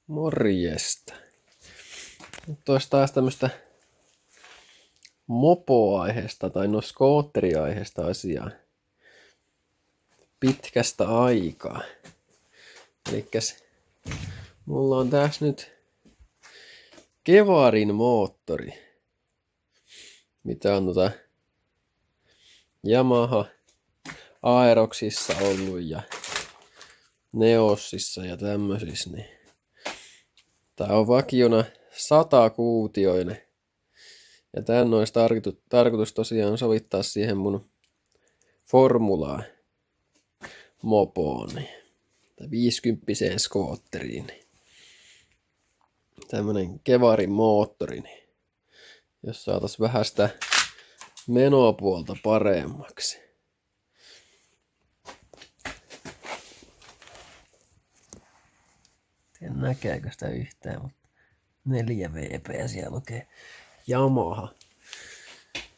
Morjesta. Nyt olisi taas tämmöistä mopoaiheesta tai skootteriaiheesta asiaa pitkästä aikaa. Elikkäs mulla on tässä nyt Kevarin moottori, mitä on Yamaha Aeroxissa ollut ja Neosissa ja tämmöisissä. Niin tää on vakiona 100-kuutioinen. Ja tän olisi tarkoitus tosiaan sovittaa siihen mun Formulaa mopoon. Tai 50-seen skootteriin. Tämmönen Kevarin moottori. Jos saatais vähän sitä menopuolta paremmaksi. En näkeekö sitä yhtään, mutta 4 VP siellä lukee Yamaha.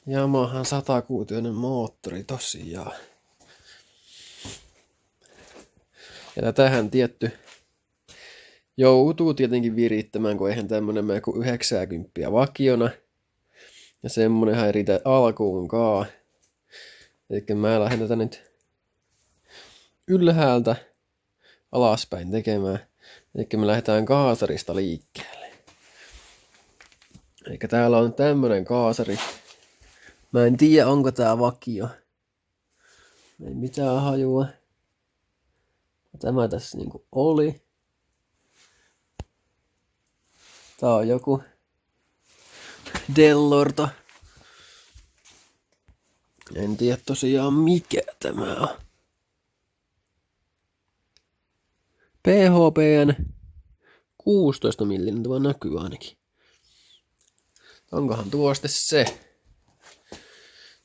Yamahan 100-kuutioinen moottori tosiaan. Ja tähän tietty joutuu tietenkin virittämään, kun eihän tämmönen mene kuin 90 vakiona. Ja semmonenhan ei riitä alkuunkaan. Eli mä lähden tätä nyt ylhäältä alaspäin tekemään. Eli me lähdetään kaasarista liikkeelle. Eli täällä on tämmönen kaasari. Mä en tiedä, onko tää vakio. Ei mitään hajua. Tämä tässä niinku oli. Tää on joku Dellorto. En tiedä tosiaan mikä tämä on. PHPn 16 millinen tuo näkyy ainakin. Onkohan tuo sitten se?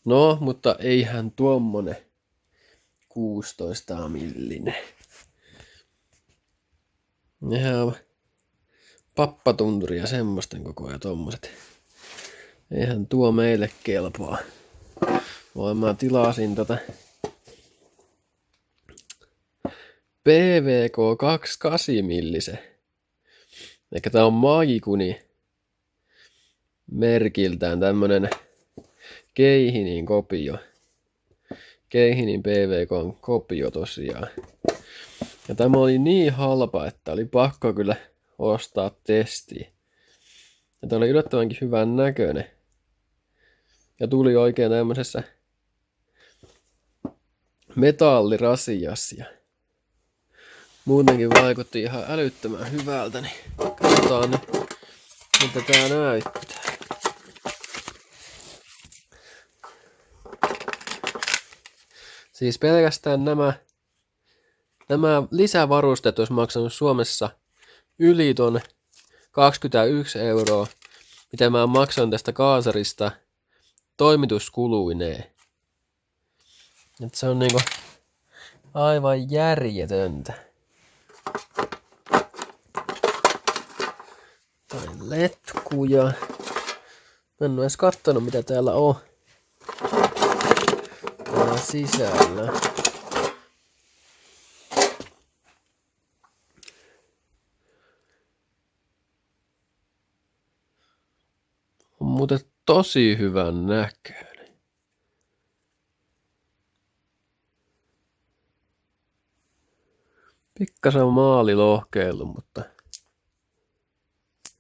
No, mutta eihän tuommoinen 16 millinen. Nehän on pappatunturi ja semmoisten koko ja tommoset. Eihän tuo meille kelpaa. Vaan mä tilasin PVK 28 millisen. Eikä tää on Maikuni merkiltään tämmönen Keihinin kopio. Keihinin PVK:n kopio tosiaan. Ja tämä oli niin halpa, että oli pakko kyllä ostaa testiin. Ja tää oli yllättävänkin hyvän näköinen. Ja tuli oikein tämmöisessä metallirasiassa. Ja muutenkin vaikutti ihan älyttömän hyvältä, niin katsotaan nyt, mitä tää näyttää. Siis pelkästään nämä lisävarusteet olisi maksanut Suomessa yli ton 21 €, mitä mä maksan tästä kaasarista toimituskuluineen. Et se on niinku aivan järjetöntä. Tai letkuja. Mä en oo edes kattonut mitä täällä on. Täällä sisällä. On muuten tosi hyvän näköinen. Pikkasen on maali lohkeillut, mutta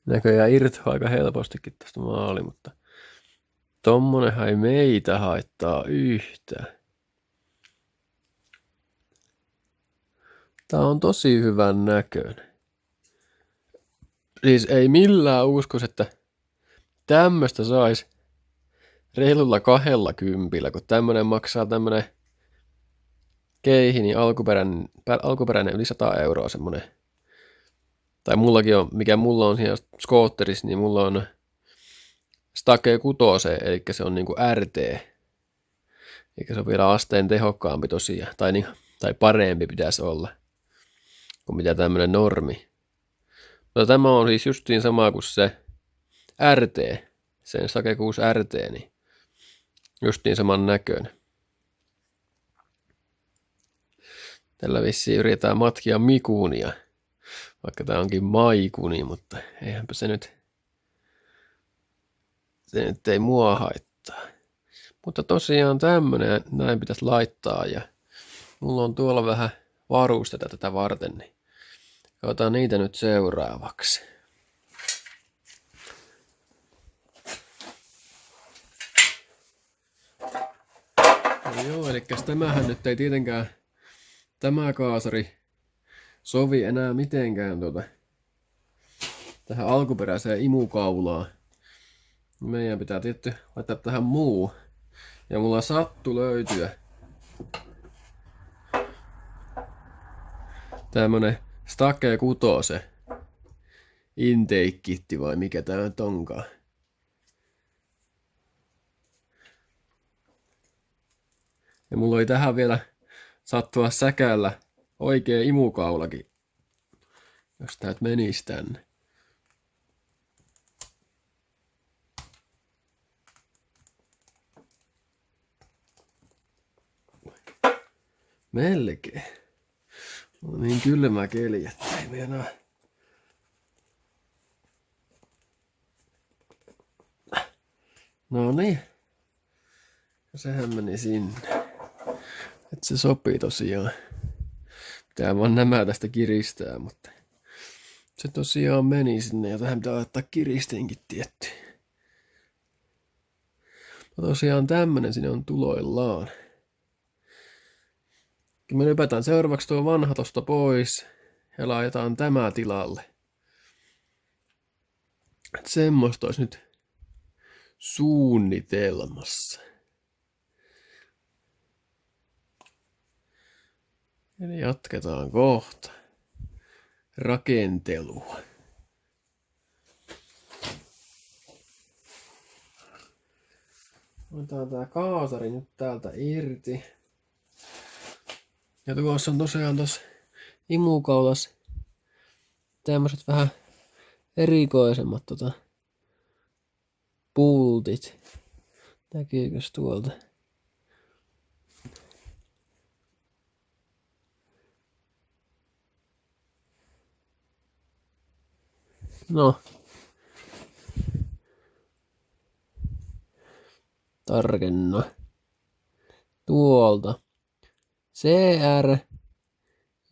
näköjään irtoaa aika helpostikin tästä maali, mutta tommonenhan ei meitä haittaa yhtään. Tää on tosi hyvän näköinen. Siis ei millään uskoisi, että tämmöstä sais reilulla 20, kun tämmönen maksaa tämmönen Keihinin alkuperäinen yli 100 € semmonen. Tai mullakin on, mikä mulla on siinä skootterissa, niin mulla on Stake 6, eli se on niinku RT. Eli se on vielä asteen tehokkaampi tosiaan, tai parempi pitäisi olla, kuin mitä tämmönen normi. Mutta tämä on siis justiin sama kuin se RT, sen Stake 6 RT, niin justiin saman näköinen. Tällä vissiin yritetään matkia Mikuunia. Vaikka tää onkin maikuni, mutta eihänpä se nyt ei mua haittaa. Mutta tosiaan tämmönen näin pitäisi laittaa ja mulla on tuolla vähän varustetta tätä varten, niin otan niitä nyt seuraavaksi. No joo, eli tämähän nyt ei tietenkään tämä kaasari sovi enää mitenkään tähän alkuperäiseen imukaulaan. Meidän pitää tietty laittaa tähän muu. Ja mulla sattu löytyä tämmönen Stake 6 intake-kitti vai mikä tää nyt onkaan. Ja mulla oli tähän vielä sattua säkällä oikea imukaulakin, jos tää nyt menis tänne. Melkein. On niin kylmä keli, että ei meinaa. No niin. Sehän meni sinne. Et se sopii tosiaan. Pitää vaan nämä tästä kiristää, mutta se tosiaan meni sinne ja tähän pitää laittaa kiristinkin tietty. No tosiaan tämmönen sinne on tuloillaan. Me lypätään seuraavaksi tuo vanha tosta pois ja laitetaan tämä tilalle. Et semmoista olisi nyt suunnitelmassa. Eli jatketaan kohta rakentelua. Otetaan tää kaasari nyt täältä irti. Ja tuossa on tosiaan tossa imukaulas tämmöset vähän erikoisemmat pultit. Näkyykös tuolta? No. Tarkenna. Tuolta. CR,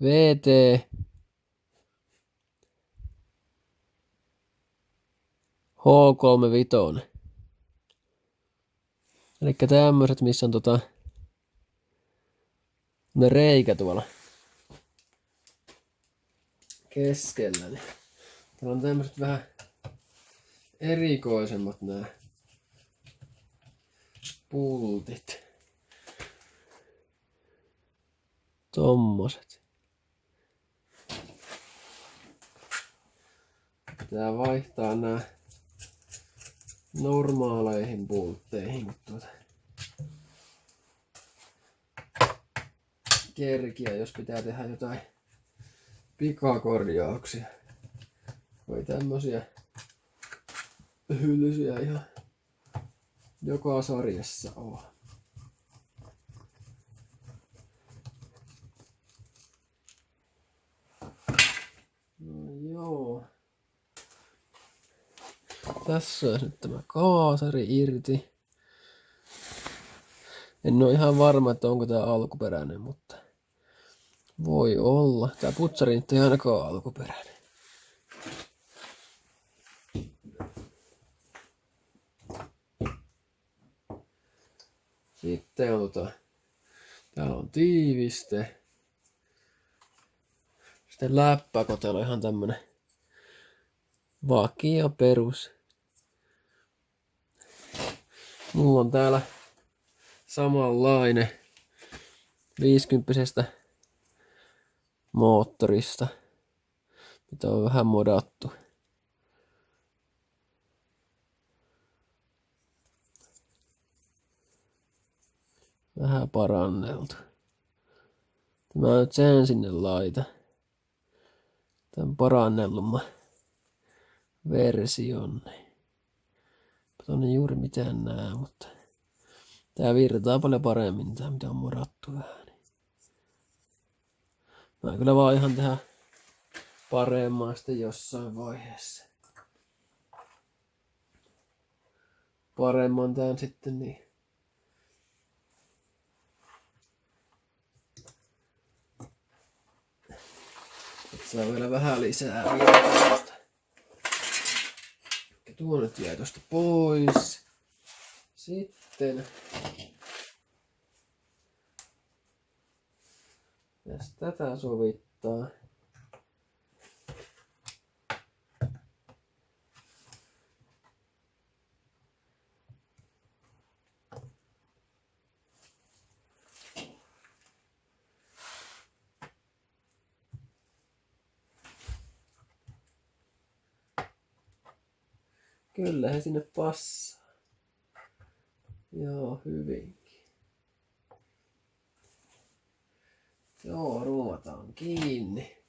VT, H35. Elikkä tämmöset, missä on ne reikä tuolla keskellä. Niin täällä on tämmöset vähän erikoisemmat nää pultit. Tommoset. Pitää vaihtaa nää normaaleihin pultteihin, kerkiä, jos pitää tehdä jotain pikakorjauksia. Voi tämmösiä hylsyjä ihan joka sarjassa on. No joo. Tässä on nyt tämä kaasari irti. En ole ihan varma, että onko tää alkuperäinen, mutta voi olla. Tää putsari nyt ei ainakaan alkuperäinen. Sitten on täällä on tiiviste. Sitten läppäkotelo, ihan tämmönen vakio perus. Mulla on täällä samanlainen 50 moottorista, mitä on vähän modattu. Vähän paranneltu. Mä nyt sen sinne laita. Tän parannellumman version. Tonne juuri mitään nää, mutta tää virtaa paljon paremmin, tää mitä on modattu vähän. Mä kyllä vaan ihan tehdä paremman sitten jossain vaiheessa. Paremman tän sitten niin. Saa vielä vähän lisää virtausta. Tuo nyt jäi tosta pois. Sitten tätä sovittaa. Kyllä he sinne passaa. Joo, hyvinkin. Joo, ruovataan kiinni.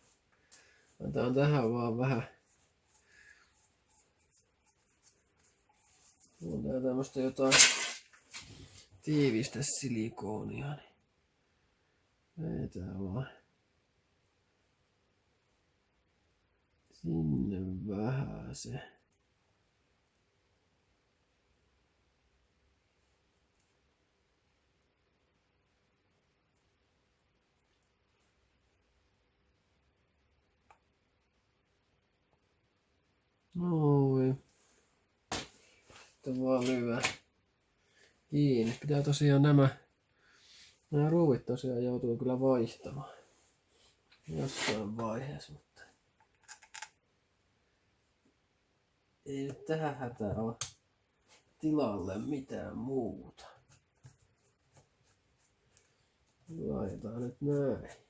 Otetaan tähän vaan vähän. Otetaan tämmöstä jotain tiivistä silikoonia. Niin vetää vaan sinne vähän se. Noin. Sitten vaan lyö kiinni. Pitää tosiaan nämä ruuvit tosiaan joutuu kyllä vaihtamaan jossain vaiheessa, mutta ei nyt tähän hätää ole tilalle mitään muuta. Laitetaan nyt näin.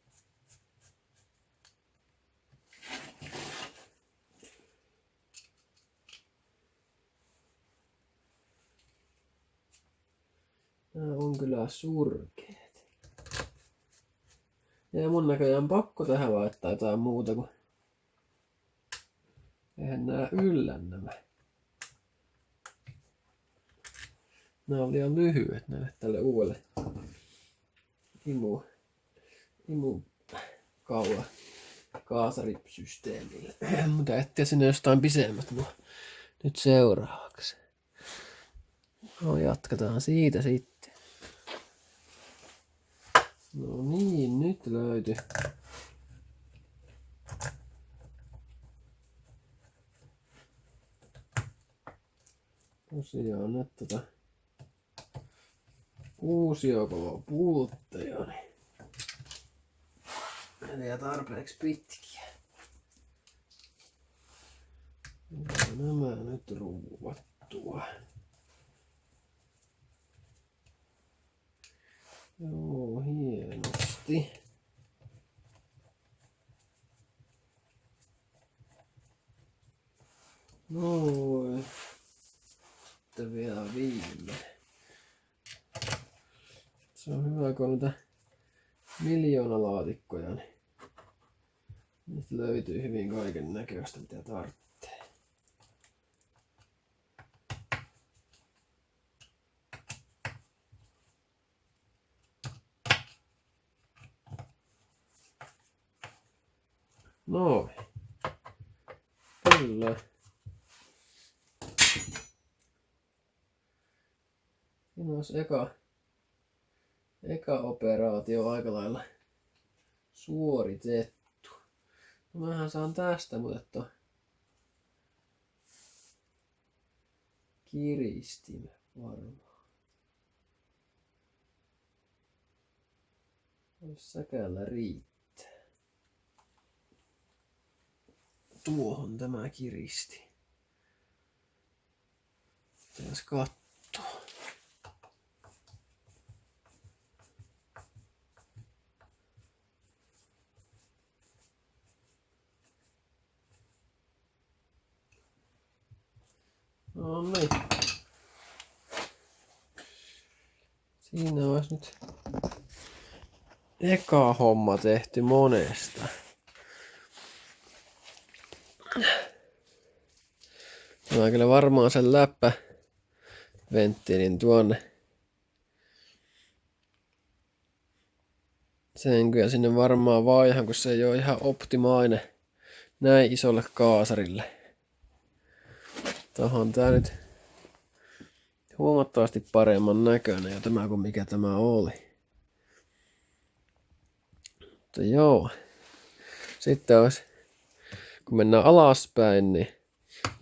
Nää on kyllä surkeet. Ja mun näköjään pakko tähän laittaa jotain muuta, kun eihän nää yllä nämä. Nää on liian lyhyet näille tälle uudelle imu kaula kaasarisysteemille. Mutta etsiä sinne jostain pisemmät nyt seuraavaksi. No jatketaan siitä sitten. No niin, nyt löytyi. Tosiaan nyt uusiokolo pultteja, niin menee tarpeeksi pitkiä. Ja nämä nyt ruuvattua. Joo, hienosti. Noin. Sitten vielä viimeinen. Se on hyvä, kun on niitä miljoonalaatikkoja, niin niistä löytyy hyvin kaiken näköistä, mitä tarvitsee. Noin. Kyllä. Siinä olisi eka operaatio aika lailla suoritettu. No mähän saan tästä mutta kiristimen varmaan. Jos säkällä riittää. Tuohon tämä kiristi. Pitäis katsoa. No niin. Siinä olisi nyt eka homma tehty monesta. Mä kyllä varmaan sen läppäventtiilin tuonne. Sen kyllä sinne varmaan vaihan, kun se ei ole ihan optimainen näin isolle kaasarille. Tuohon tää nyt huomattavasti paremman näköinen ja tämä kuin mikä tämä oli. Mutta joo. Sitten olisi, kun mennään alaspäin, niin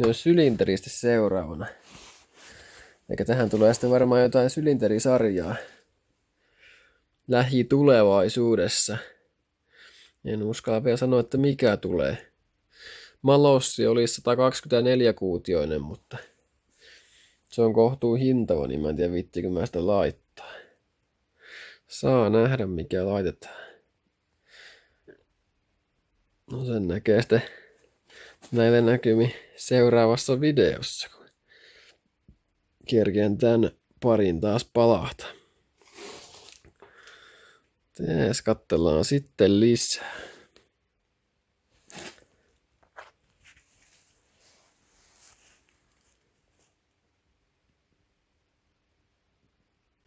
on sylinteristä seuraavana. Eikä tähän tulee sitten varmaan jotain sylinterisarjaa lähitulevaisuudessa. En uskalla vielä sanoa, että mikä tulee. Malossi oli 124-kuutioinen, mutta se on kohtuu hintava, niin mä en tiedä viittikö mä sitä laittaa. Saa nähdä mikä laitetaan. No sen näkee sitten näille näkymin seuraavassa videossa, kun kerkeen tän parin taas palata. Katsellaan sitten lisää.